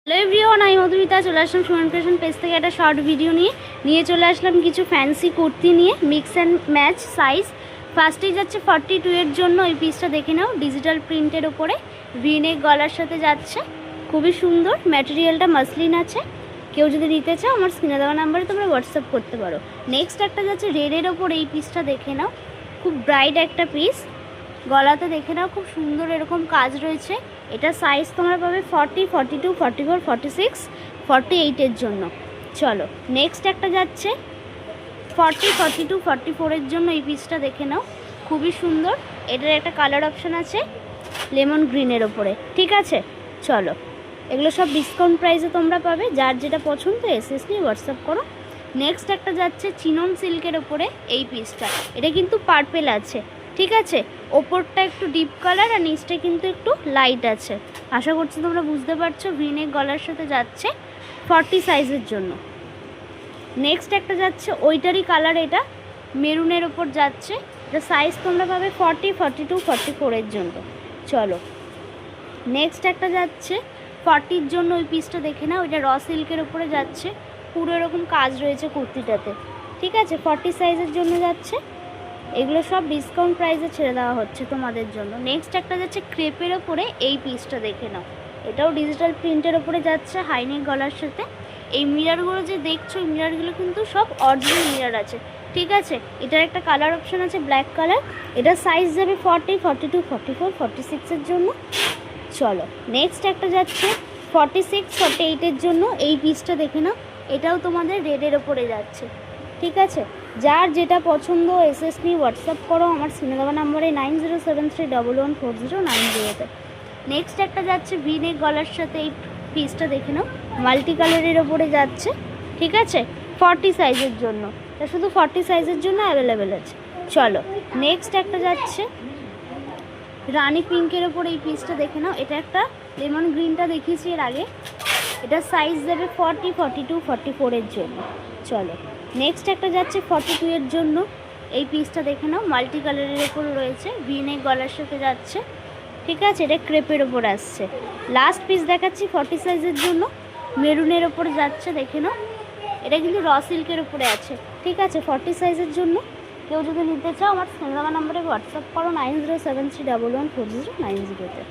Hello everyone, আমি মধুমিতা চলে আসলাম Suman fashion page থেকে একটা শর্ট ভিডিও নিয়ে চলে আসলাম কিছু ফ্যান্সি কুর্তি নিয়ে মিক্স অ্যান্ড ম্যাচ সাইজ। ফার্স্টেই যাচ্ছে 42 এর জন্য। এই পিসটা দেখে নাও, ডিজিটাল প্রিন্টের ওপরে ভিনেক গলার সাথে যাচ্ছে, খুবই সুন্দর। ম্যাটেরিয়ালটা মাসলিন আছে। কেউ যদি নিতে চাও আমার স্ক্রিনে দেওয়া নাম্বারে তোমরা হোয়াটসঅ্যাপ করতে পারো। নেক্সট একটা যাচ্ছে রেডের ওপর। এই পিসটা দেখে নাও, খুব ব্রাইট একটা পিস। গলাতে দেখে নাও খুব সুন্দর এরকম কাজ রয়েছে। এটা সাইজ তোমরা পাবে 40, 42, 44, 46, 48 এর জন্য। চলো নেক্সট একটা যাচ্ছে 40, 42, 44 এর জন্য। এই পিসটা দেখে নাও, খুবই সুন্দর। এটার একটা কালার অপশান আছে লেমন গ্রিনের ওপরে, ঠিক আছে। চলো, এগুলো সব ডিসকাউন্ট প্রাইসে তোমরা পাবে। যার যেটা পছন্দ এসএস নিয়ে হোয়াটসঅ্যাপ করো। নেক্সট একটা যাচ্ছে চিনন সিল্কের ওপরে। এই পিসটা এটা কিন্তু পার্পেল আছে, ঠিক আছে। ওপরটা একটু ডিপ কালার আর নিচটা কিন্তু একটু লাইট আছে। আশা করছি তোমরা বুঝতে পারছো। ভিনেক গলার সাথে যাচ্ছে 40 সাইজের জন্য। নেক্সট একটা যাচ্ছে ওইটারই কালার, এটা মেরুনের ওপর যাচ্ছে। এটা সাইজ তোমরা পাবে 40, 42, 44 এর জন্য। চলো নেক্সট একটা যাচ্ছে 40-র জন্য। ওই পিসটা দেখে নাও, এটা র সিল্কের ওপরে যাচ্ছে। পুরো এরকম কাজ রয়েছে কুর্তিটাতে, ঠিক আছে। 40 সাইজের জন্য যাচ্ছে। এগুলো সব ডিসকাউন্ট প্রাইসে ছেড়ে দেওয়া হচ্ছে তোমাদের জন্য। নেক্সট একটা যাচ্ছে ক্রেপের ওপরে। এই পিসটা দেখে নাও, এটাও ডিজিটাল প্রিন্টের ওপরে যাচ্ছে হাইনেক গলার সাথে। এই মিররগুলো যে দেখছো, এই মিররগুলো কিন্তু সব অরিজিনাল মিরর আছে, ঠিক আছে। এটার একটা কালার অপশান আছে ব্ল্যাক কালার। এটা সাইজ যাবে 40, 42, 44, 46 এর জন্য। চলো নেক্সট একটা যাচ্ছে 46, 48 এর জন্য। এই পিসটা দেখে নাও, এটাও তোমাদের রেডের ওপরে যাচ্ছে, ঠিক আছে। যার যেটা পছন্দ এসএস নিয়ে হোয়াটসঅ্যাপ করো আমার স্ক্রিনে দেওয়া নাম্বারে 9073114090-তে। নেক্সট একটা যাচ্ছে ভিনেক গলার সাথে। এই পিসটা দেখে নাও, মাল্টি কালারের ওপরে যাচ্ছে, ঠিক আছে। 40 সাইজের জন্য, এটা শুধু 40 সাইজের জন্য অ্যাভেলেবেল আছে। চলো নেক্সট একটা যাচ্ছে রানি পিঙ্কের ওপর। এই পিসটা দেখে নাও, এটা একটা লেমন গ্রিনটা দেখিয়েছি এর আগে। এটা সাইজ দেবে 40, 42, 44 এর জন্য। চলো নেক্সট একটা যাচ্ছে 42 এর জন্য। এই পিসটা দেখে নাও, মাল্টি কালারের ওপর রয়েছে, ভিনেক গলার সাথে যাচ্ছে, ঠিক আছে। এটা ক্রেপের ওপর আসছে। লাস্ট পিস দেখাচ্ছি 40 সাইজের জন্য, মেরুনের ওপর যাচ্ছে, দেখে নাও। এটা কিন্তু র সিল্কের উপরে আছে, ঠিক আছে। 40 সাইজের জন্য। কেউ যদি নিতে চাও আমার স্ক্রিনে দেওয়া নাম্বারে হোয়াটসঅ্যাপ করো 9073114090-তে।